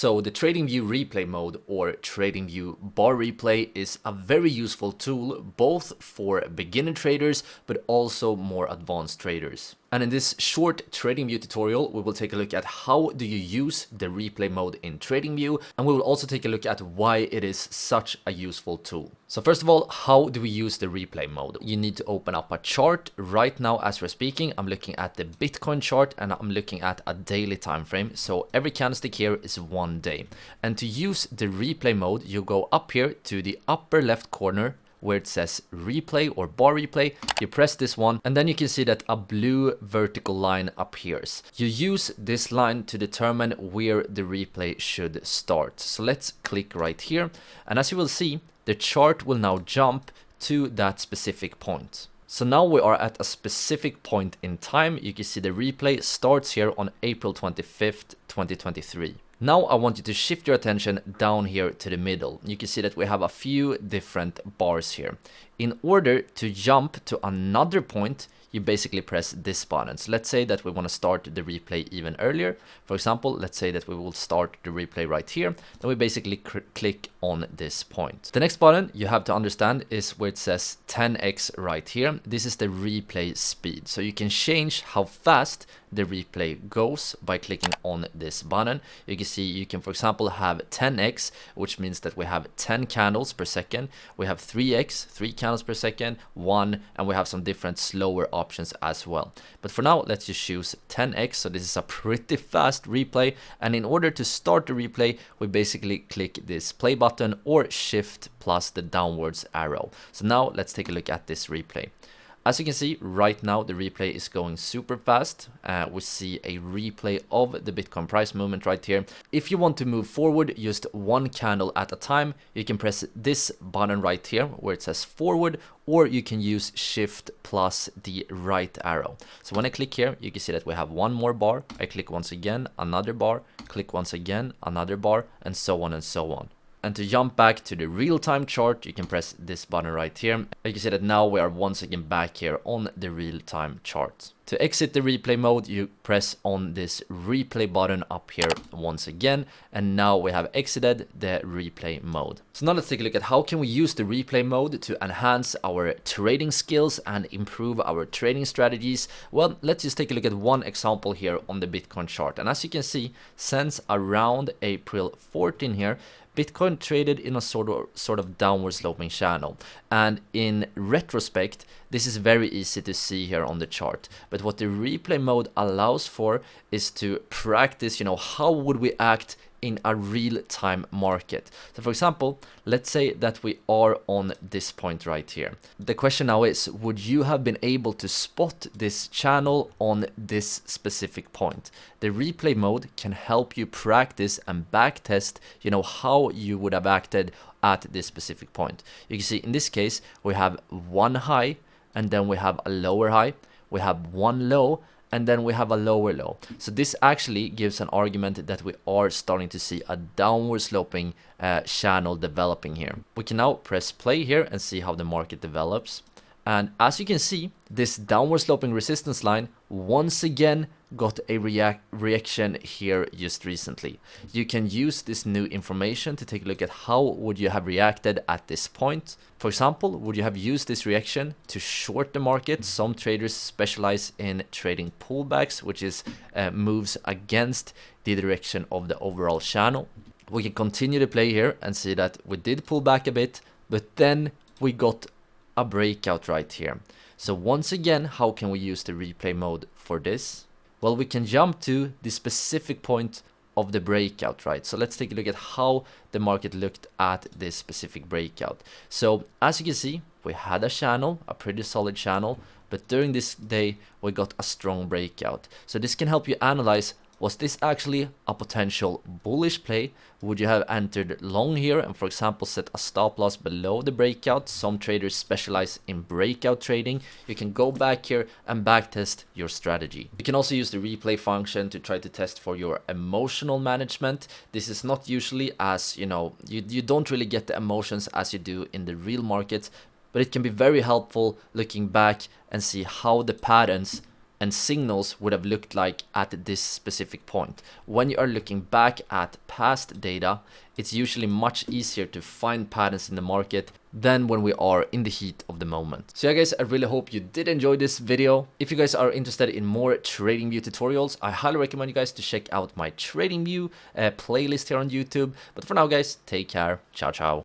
So the TradingView Replay Mode or TradingView Bar Replay is a very useful tool both for beginner traders but also more advanced traders. And in this short TradingView tutorial, we will take a look at how do you use the replay mode in TradingView, and we will also take a look at why it is such a useful tool. So first of all, how do we use the replay mode? You need to open up a chart. Right now as we're speaking, I'm looking at the Bitcoin chart and I'm looking at a daily time frame. So every candlestick here is 1 day. And to use the replay mode, you go up here to the upper left corner where it says replay or bar replay. You press this one and then you can see that a blue vertical line appears. You use this line to determine where the replay should start. So let's click right here, and as you will see, the chart will now jump to that specific point. So now we are at a specific point in time. You can see the replay starts here on April 25th, 2023. Now I want you to shift your attention down here to the middle. You can see that we have a few different bars here. In order to jump to another point, you basically press this button. So let's say that we want to start the replay even earlier. For example, let's say that we will start the replay right here. Then we basically click on this point. The next button you have to understand is where it says 10x right here. This is the replay speed. So you can change how fast the replay goes by clicking on this button. You can see you can, for example, have 10x, which means that we have 10 candles per second. We have 3x, 3 candles per second, 1, and we have some different slower options as well. But for now, let's just choose 10x. So this is a pretty fast replay. And in order to start the replay, we basically click this play button or shift plus the downwards arrow. So now let's take a look at this replay. As you can see, right now the replay is going super fast. We see a replay of the Bitcoin price movement right here. If you want to move forward just one candle at a time, you can press this button right here where it says forward, or you can use shift plus the right arrow. So when I click here, you can see that we have one more bar. I click once again, another bar, click once again, another bar, and so on and so on. And to jump back to the real-time chart, you can press this button right here. You can see that now we are once again back here on the real-time chart. To exit the replay mode, you press on this replay button up here once again. And now we have exited the replay mode. So now let's take a look at how can we use the replay mode to enhance our trading skills and improve our trading strategies. Well, let's just take a look at one example here on the Bitcoin chart. And as you can see, since around April 14 here, Bitcoin traded in a sort of downward sloping channel, and in retrospect this is very easy to see here on the chart. But what the replay mode allows for is to practice, how would we act in a real-time market. So for example, let's say that we are on this point right here. The question now is, would you have been able to spot this channel on this specific point? The replay mode can help you practice and backtest, how you would have acted at this specific point. You can see in this case, we have one high and then we have a lower high, we have one low, and then we have a lower low. So this actually gives an argument that we are starting to see a downward sloping channel developing here. We can now press play here and see how the market develops. And as you can see, this downward sloping resistance line once again got a reaction here just recently. You can use this new information to take a look at how would you have reacted at this point. For example, would you have used this reaction to short the market? Some traders specialize in trading pullbacks, which is moves against the direction of the overall channel. We can continue to play here and see that we did pull back a bit, but then we got a breakout right here. So once again, how can we use the replay mode for this? Well, we can jump to the specific point of the breakout, right? So let's take a look at how the market looked at this specific breakout. So as you can see, we had a channel, a pretty solid channel, but during this day we got a strong breakout. So this can help you analyze, was this actually a potential bullish play? Would you have entered long here and, for example, set a stop loss below the breakout? Some traders specialize in breakout trading. You can go back here and backtest your strategy. You can also use the replay function to try to test for your emotional management. This is not usually as, you don't really get the emotions as you do in the real market, but it can be very helpful looking back and see how the patterns and signals would have looked like at this specific point. When you are looking back at past data, it's usually much easier to find patterns in the market than when we are in the heat of the moment. So yeah guys, I really hope you did enjoy this video. If you guys are interested in more TradingView tutorials, I highly recommend you guys to check out my TradingView playlist here on YouTube. But for now guys, take care. Ciao, ciao.